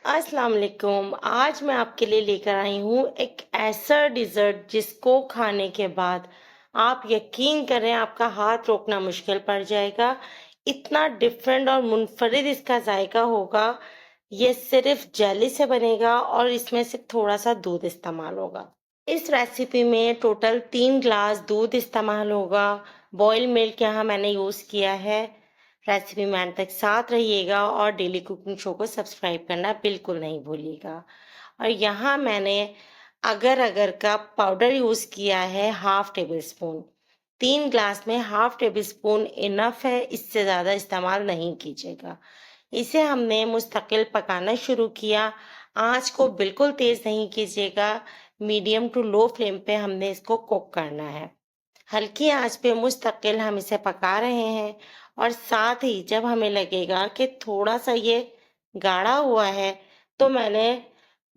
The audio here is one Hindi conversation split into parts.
अस्सलाम वालेकुम। आज मैं आपके लिए लेकर आई हूँ एक ऐसा डिज़र्ट जिसको खाने के बाद आप यकीन करें आपका हाथ रोकना मुश्किल पड़ जाएगा। इतना डिफरेंट और मुनफरिद इसका जायका होगा। ये सिर्फ जेली से बनेगा और इसमें सिर्फ थोड़ा सा दूध इस्तेमाल होगा। इस रेसिपी में टोटल 3 ग्लास दूध इस्तेमाल होगा। बॉयल मिल्क यहाँ मैंने यूज़ किया है। रेसिपी में अंत तक साथ रहिएगा और डेली कुकिंग शो को सब्सक्राइब करना बिल्कुल नहीं भूलिएगा। और यहाँ मैंने अगर अगर का पाउडर यूज़ किया है हाफ टेबल स्पून। 3 ग्लास में हाफ टेबल स्पून इनफ है, इससे ज़्यादा इस्तेमाल नहीं कीजिएगा। इसे हमने मुस्तकिल पकाना शुरू किया। आंच को बिल्कुल तेज़ नहीं कीजिएगा, मीडियम टू लो फ्लेम पे हमने इसको कुक करना है। हल्की आंच पे मुस्तकिल हम इसे पका रहे हैं और साथ ही जब हमें लगेगा कि थोड़ा सा ये गाढ़ा हुआ है तो मैंने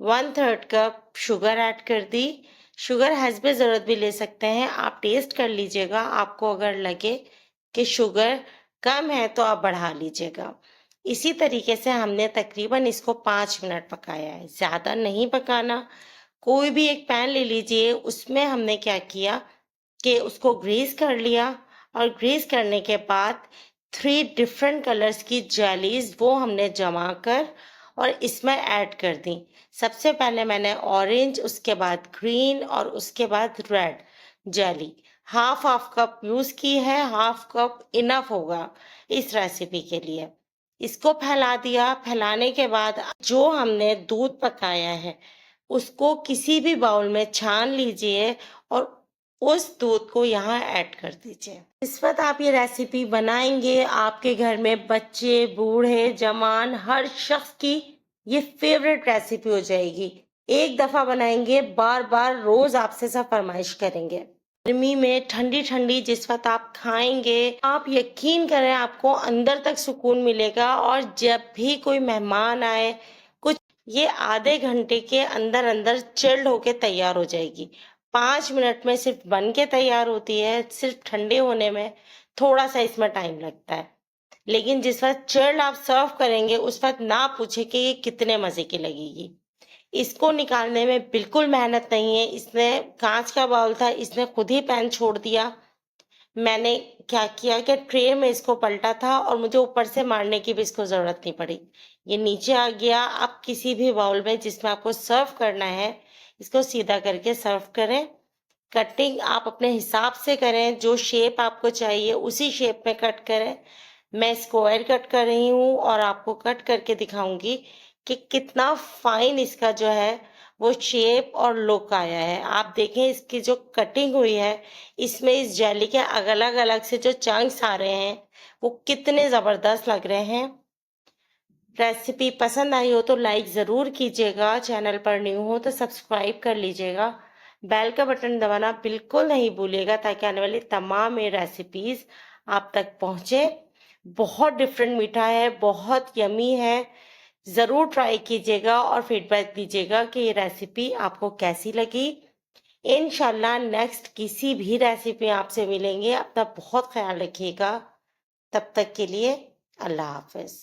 1/3 कप शुगर ऐड कर दी। शुगर हस्बे ज़रूरत भी ले सकते हैं, आप टेस्ट कर लीजिएगा। आपको अगर लगे कि शुगर कम है तो आप बढ़ा लीजिएगा। इसी तरीके से हमने तकरीबन इसको 5 मिनट पकाया है, ज़्यादा नहीं पकाना। कोई भी एक पैन ले लीजिए, उसमें हमने क्या किया कि उसको ग्रीस कर लिया और ग्रीस करने के बाद 3 डिफरेंट कलर्स की जेलीज वो हमने जमा कर और इसमें ऐड कर दी। सबसे पहले मैंने ऑरेंज, उसके बाद ग्रीन और उसके बाद red jelly half half cup use की है। हाफ कप इनफ होगा इस रेसिपी के लिए। इसको फैला दिया। फैलाने के बाद जो हमने दूध पकाया है उसको किसी भी बाउल में छान लीजिए और उस दूध को यहाँ ऐड कर दीजिए। इस वक्त आप ये रेसिपी बनाएंगे, आपके घर में बच्चे, बूढ़े, जवान, हर शख्स की ये फेवरेट रेसिपी हो जाएगी। एक दफा बनाएंगे, बार बार रोज आपसे सब फरमाइश करेंगे। गर्मी में ठंडी ठंडी जिस वक्त आप खाएंगे, आप यकीन करें आपको अंदर तक सुकून मिलेगा। और जब भी कोई मेहमान आए, कुछ ये आधे घंटे के अंदर अंदर चिल्ड होके तैयार हो जाएगी। 5 मिनट में सिर्फ बन के तैयार होती है। सिर्फ ठंडे होने में थोड़ा सा इसमें टाइम लगता है, लेकिन जिस वक्त चिल्ड आप सर्व करेंगे उस वक्त ना पूछे कि ये कितने मजे की लगेगी। इसको निकालने में बिल्कुल मेहनत नहीं है। इसने कांच का बाउल था, इसने खुद ही पैन छोड़ दिया। मैंने क्या किया कि ट्रे में इसको पलटा था और मुझे ऊपर से मारने की भी इसको जरूरत नहीं पड़ी। ये नीचे आ गया। आप किसी भी बाउल में जिसमें आपको सर्व करना है इसको सीधा करके सर्व करें। कटिंग आप अपने हिसाब से करें, जो शेप आपको चाहिए उसी शेप में कट करें। मैं स्क्वायर कट कर रही हूँ और आपको कट करके दिखाऊंगी कि कितना फाइन इसका जो है वो शेप और लुक आया है। आप देखें इसकी जो कटिंग हुई है, इसमें इस जेली के अलग अलग से जो चंक्स आ रहे हैं वो कितने जबरदस्त लग रहे हैं। रेसिपी पसंद आई हो तो लाइक ज़रूर कीजिएगा। चैनल पर न्यू हो तो सब्सक्राइब कर लीजिएगा। बेल का बटन दबाना बिल्कुल नहीं भूलिएगा ताकि आने वाली तमाम ये रेसिपीज़ आप तक पहुँचे। बहुत डिफरेंट मीठा है, बहुत यमी है। ज़रूर ट्राई कीजिएगा और फीडबैक दीजिएगा कि ये रेसिपी आपको कैसी लगी। इंशाल्लाह नेक्स्ट किसी भी रेसिपी आपसे मिलेंगे। अपना बहुत ख्याल रखिएगा। तब तक के लिए अल्लाह हाफिज़।